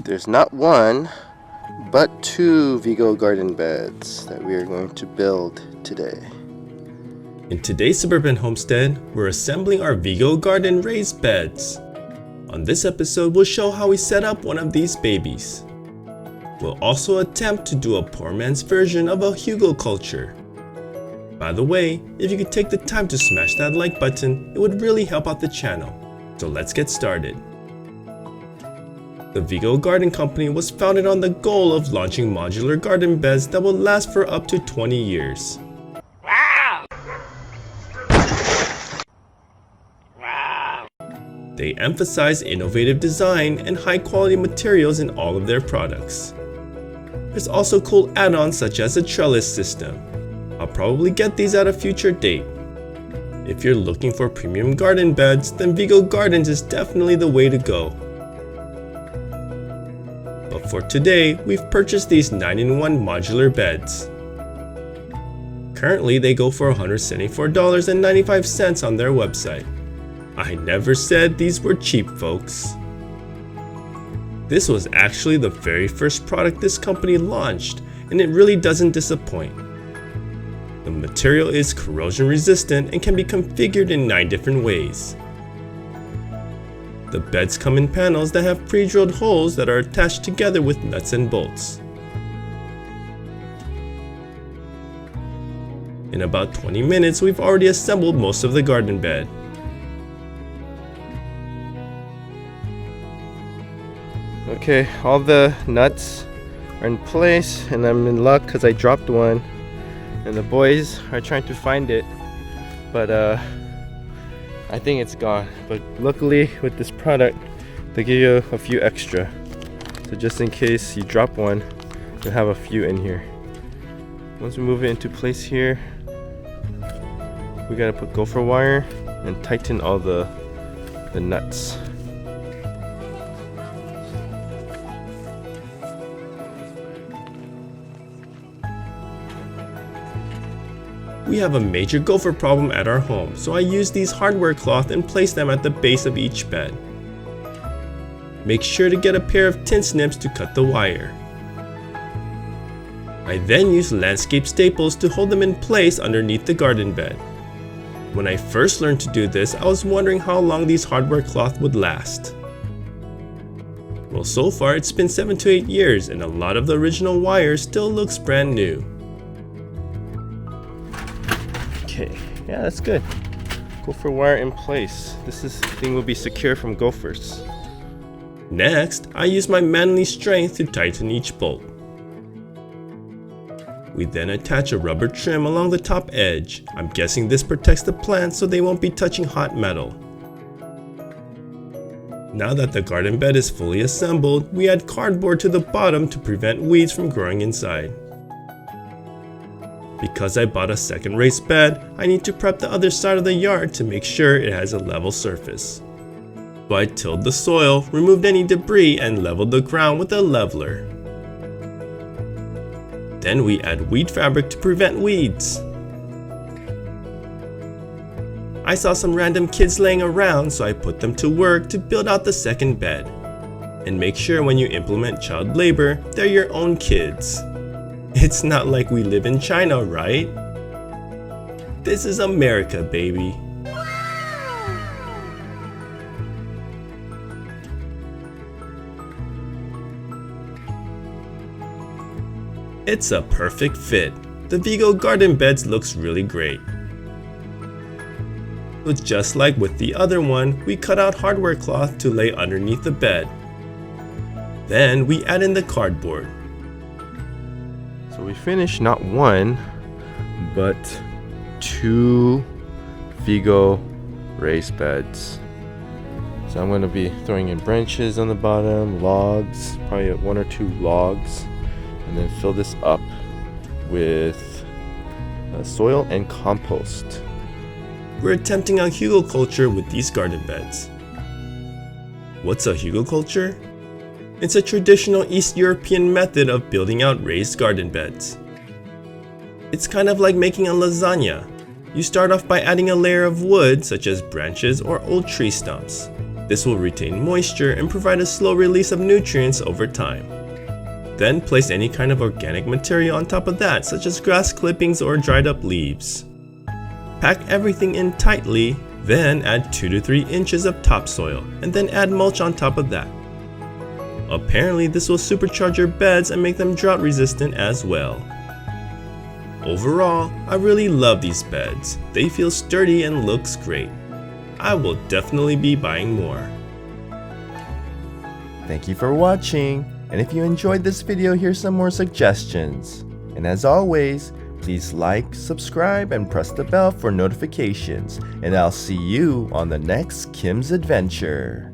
There's not one, but two Vego Garden beds that we are going to build today. In today's suburban homestead, we're assembling our Vego Garden raised beds. On this episode, we'll show how we set up one of these babies. We'll also attempt to do a poor man's version of a Hügelkultur. By the way, if you could take the time to smash that like button, it would really help out the channel. So let's get started. The Vego Garden Company was founded on the goal of launching modular garden beds that will last for up to 20 years. They emphasize innovative design and high-quality materials in all of their products. There's also cool add-ons such as a trellis system. I'll probably get these at a future date. If you're looking for premium garden beds, then Vego Gardens is definitely the way to go. But for today, we've purchased these 9-in-1 modular beds. Currently, they go for $174.95 on their website. I never said these were cheap, folks. This was actually the very first product this company launched, and it really doesn't disappoint. The material is corrosion resistant and can be configured in 9 different ways. The beds come in panels that have pre-drilled holes that are attached together with nuts and bolts. In about 20 minutes, we've already assembled most of the garden bed. Okay, all the nuts are in place, and I'm in luck because I dropped one, and the boys are trying to find it, but I think it's gone. But luckily with this product, they give you a few extra, so just in case you drop one, you'll have a few in here. Once we move it into place here, we gotta put gopher wire and tighten all the nuts. We have a major gopher problem at our home, so I use these hardware cloth and place them at the base of each bed. Make sure to get a pair of tin snips to cut the wire. I then use landscape staples to hold them in place underneath the garden bed. When I first learned to do this, I was wondering how long these hardware cloth would last. Well, so far it's been 7 to 8 years, and a lot of the original wire still looks brand new. Okay, yeah, that's good. Gopher wire in place. This thing will be secure from gophers. Next, I use my manly strength to tighten each bolt. We then attach a rubber trim along the top edge. I'm guessing this protects the plants so they won't be touching hot metal. Now that the garden bed is fully assembled, we add cardboard to the bottom to prevent weeds from growing inside. Because I bought a second raised bed, I need to prep the other side of the yard to make sure it has a level surface. So I tilled the soil, removed any debris, and leveled the ground with a leveler. Then we add weed fabric to prevent weeds. I saw some random kids laying around, so I put them to work to build out the second bed. And make sure when you implement child labor, they're your own kids. It's not like we live in China, right? This is America, baby. It's a perfect fit. The Vego Garden beds looks really great. So just like with the other one, we cut out hardware cloth to lay underneath the bed. Then we add in the cardboard. So we finished not one, but 2 Vego raised beds. So I'm going to be throwing in branches on the bottom, logs, probably 1 or 2 logs, and then fill this up with soil and compost. We're attempting a Hügelkultur with these garden beds. What's a Hügelkultur? It's a traditional East European method of building out raised garden beds. It's kind of like making a lasagna. You start off by adding a layer of wood, such as branches or old tree stumps. This will retain moisture and provide a slow release of nutrients over time. Then place any kind of organic material on top of that, such as grass clippings or dried up leaves. Pack everything in tightly, then add 2 to 3 inches of topsoil, and then add mulch on top of that. Apparently this will supercharge your beds and make them drought resistant as well. Overall, I really love these beds. They feel sturdy and looks great. I will definitely be buying more. Thank you for watching, and if you enjoyed this video, here's some more suggestions. And as always, please like, subscribe, and press the bell for notifications, and I'll see you on the next Kim's Adventure.